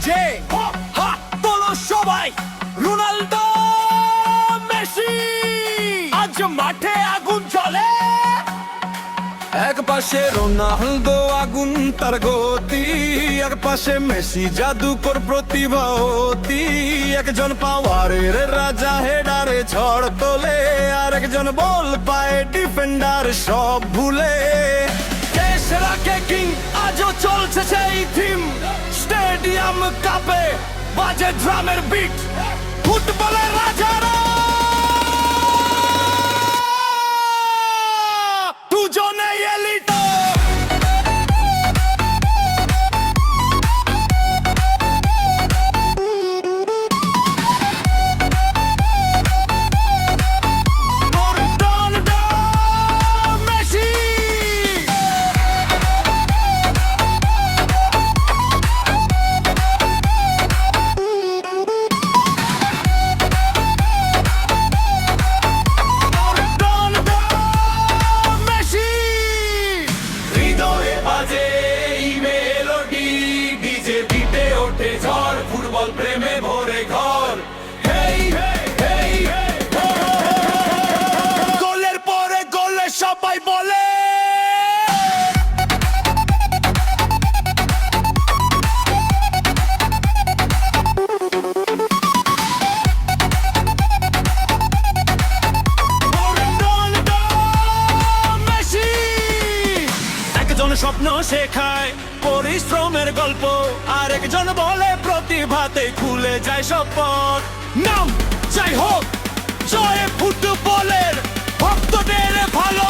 যে হাত তোলো সবাই, রোনাল্ডো মেসি, আজ মাঠে আগুন জ্বলে। এক পাশে রোনাল্ডো আগুন তার গতি, এক পাশে মেসি জাদুকর প্রতিভা অতি। একজন পাওয়ারের রাজা হেডারে ঝড় তোলে, আর একজন বল পায় ডিফেন্ডার সব ভুলে। দেশ রাখে কিং, আজও চলছে সেই থিম। স্টেডিয়াম কাঁপে, বাজে ড্রামের বিট, ফুটবলের রাজারা দুজনেই elite. Ronaldo Messi, Ronaldo Messi. হৃদয়ে বাজে এই মেলোডি, ডিজে বিটে ওঠে ঝড়, ফুটবল প্রেমে ভরে ঘর। হেই হেই হেই হেই, গোলের পরে গোলে সবাই বলে রোনাল্ডো মেসি। একজন স্বপ্ন শেখায় পরিশ্রমের গল্প, আর একজন বলে প্রতিভাতে খুলে যায় সব পথ। নাম যাই হোক, জয় ফুটবলের ভক্তদের ভালো